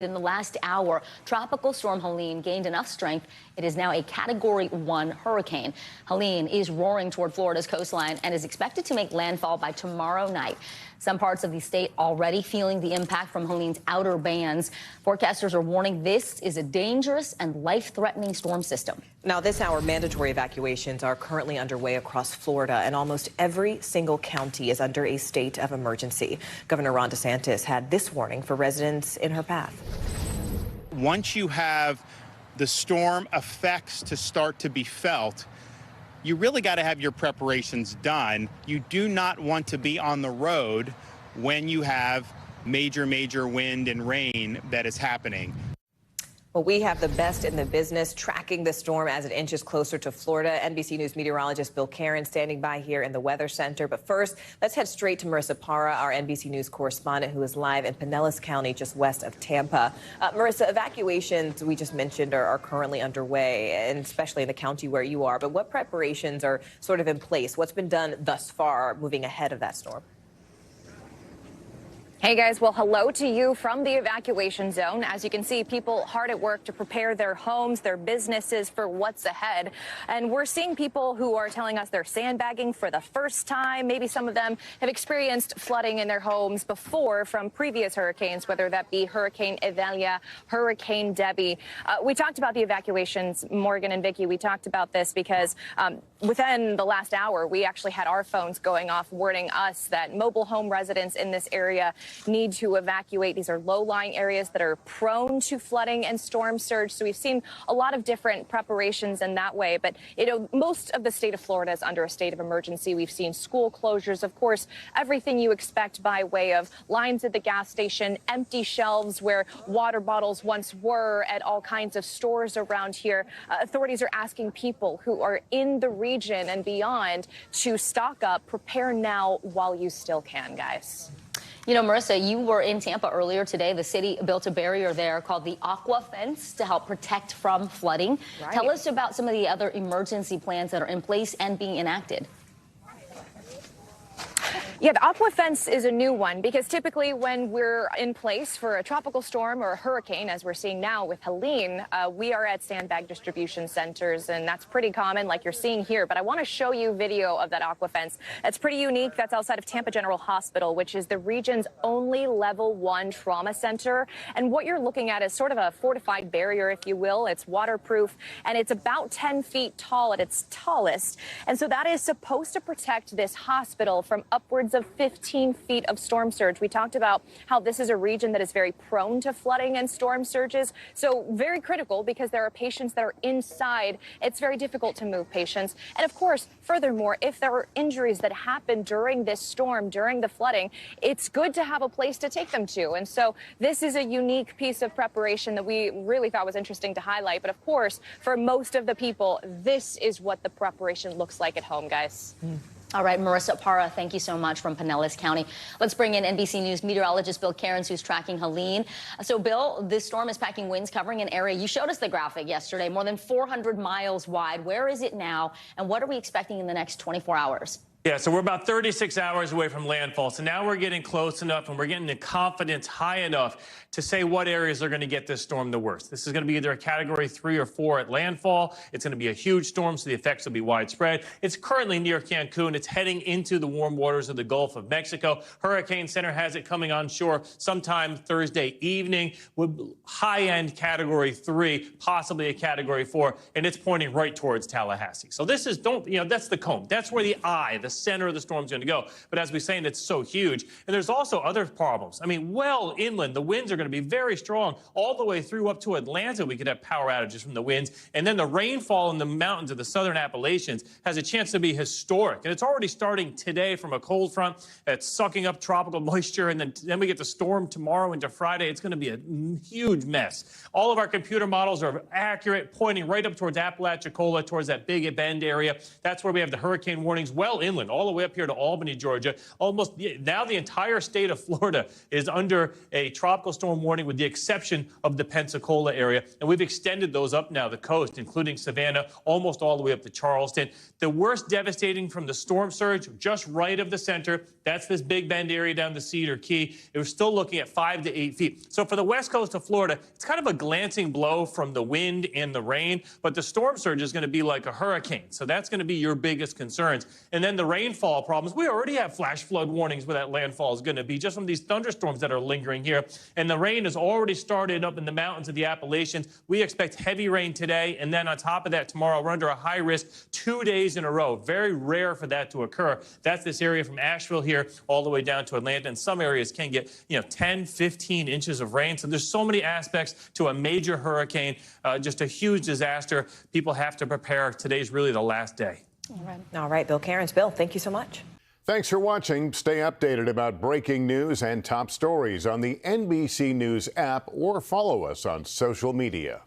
In the last hour, Tropical Storm Helene gained enough strength. It is now a Category 1 hurricane. Helene is roaring toward Florida's coastline and is expected to make landfall by tomorrow night. Some parts of the state already feeling the impact from Helene's outer bands. Forecasters are warning this is a dangerous and life-threatening storm system. Now, this hour, mandatory evacuations are currently underway across Florida, and almost every single county is under a state of emergency. Governor Ron DeSantis had this warning for residents in her path. Once you have the storm effects to start to be felt, you really got to have your preparations done. You do not want to be on the road when you have major wind and rain that is happening. Well, we have the best in the business tracking the storm as it inches closer to Florida. NBC News meteorologist Bill Karins standing by here in the Weather Center. But first, let's head straight to Marissa Parra, our NBC News correspondent who is live in Pinellas County, just west of Tampa. Marissa, evacuations we just mentioned are currently underway, and especially in the county where you are. But what preparations are sort of in place? What's been done thus far moving ahead of that storm? Hey guys, well, hello to you from the evacuation zone. As you can see, people hard at work to prepare their homes, their businesses for what's ahead. And we're seeing people who are telling us they're sandbagging for the first time. Maybe some of them have experienced flooding in their homes before from previous hurricanes, whether that be Hurricane Helene, Hurricane Debbie. We talked about the evacuations, Morgan and Vicki. We talked about this because within the last hour, we actually had our phones going off warning us that mobile home residents in this area need to evacuate. These are low-lying areas that are prone to flooding and storm surge. So we've seen a lot of different preparations in that way. But, you know, most of the state of Florida is under a state of emergency. We've seen school closures, of course, everything you expect by way of lines at the gas station, empty shelves where water bottles once were at all kinds of stores around here. Authorities are asking people who are in the region and beyond to stock up, prepare now while you still can, guys. You know, Marissa, you were in Tampa earlier today. The city built a barrier there called the Aqua Fence to help protect from flooding. Right. Tell us about some of the other emergency plans that are in place and being enacted. Yeah, the Aqua Fence is a new one because typically when we're in place for a tropical storm or a hurricane, as we're seeing now with Helene, we are at sandbag distribution centers, and that's pretty common like you're seeing here. But I want to show you video of that Aqua Fence. That's pretty unique. That's outside of Tampa General Hospital, which is the region's only level 1 trauma center. And what you're looking at is sort of a fortified barrier, if you will. It's waterproof, and it's about 10 feet tall at its tallest. And so that is supposed to protect this hospital from upwards of 15 feet of storm surge. We talked about how this is a region that is very prone to flooding and storm surges. So very critical because there are patients that are inside. It's very difficult to move patients. And of course, furthermore, if there are injuries that happen during this storm, during the flooding, it's good to have a place to take them to. And so this is a unique piece of preparation that we really thought was interesting to highlight. But of course, for most of the people, this is what the preparation looks like at home, guys. All right, Marissa Parra, thank you so much from Pinellas County. Let's bring in NBC News meteorologist Bill Karins, who's tracking Helene. So, Bill, this storm is packing winds covering an area. You showed us the graphic yesterday, more than 400 miles wide. Where is it now, and what are we expecting in the next 24 hours? Yeah, so we're about 36 hours away from landfall. So now we're getting close enough and we're getting the confidence high enough to say what areas are going to get this storm the worst. This is going to be either a Category 3 or 4 at landfall. It's going to be a huge storm, so the effects will be widespread. It's currently near Cancun. It's heading into the warm waters of the Gulf of Mexico. Hurricane Center has it coming on shore sometime Thursday evening with high-end Category 3, possibly a Category 4, and it's pointing right towards Tallahassee. So this is, that's the cone. That's where the eye, the center of the storm is going to go. But as we're saying, it's so huge. And there's also other problems. I mean, well inland, the winds are going to be very strong all the way through up to Atlanta. We could have power outages from the winds. And then the rainfall in the mountains of the southern Appalachians has a chance to be historic. And it's already starting today from a cold front that's sucking up tropical moisture. And then we get the storm tomorrow into Friday. It's going to be a huge mess. All of our computer models are accurate, pointing right up towards Apalachicola, towards that Big Bend area. That's where we have the hurricane warnings well inland. Maryland, all the way up here to Albany, Georgia. Almost now the entire state of Florida is under a tropical storm warning with the exception of the Pensacola area. And we've extended those up now the coast, including Savannah, almost all the way up to Charleston. The worst devastating from the storm surge, just right of the center, that's this Big Bend area down to Cedar Key. It was still looking at 5 to 8 feet. So for the west coast of Florida, it's kind of a glancing blow from the wind and the rain, but the storm surge is going to be like a hurricane. So that's going to be your biggest concerns. And then the rainfall problems. We already have flash flood warnings where that landfall is going to be just from these thunderstorms that are lingering here. And the rain has already started up in the mountains of the Appalachians. We expect heavy rain today. And then on top of that, tomorrow, we're under a high risk 2 days in a row. Very rare for that to occur. That's this area from Asheville here all the way down to Atlanta. And some areas can get, 10, 15 inches of rain. So there's so many aspects to a major hurricane, just a huge disaster. People have to prepare. Today's really the last day. All right, Bill Karins. Bill, thank you so much. Thanks for watching. Stay updated about breaking news and top stories on the NBC News app or follow us on social media.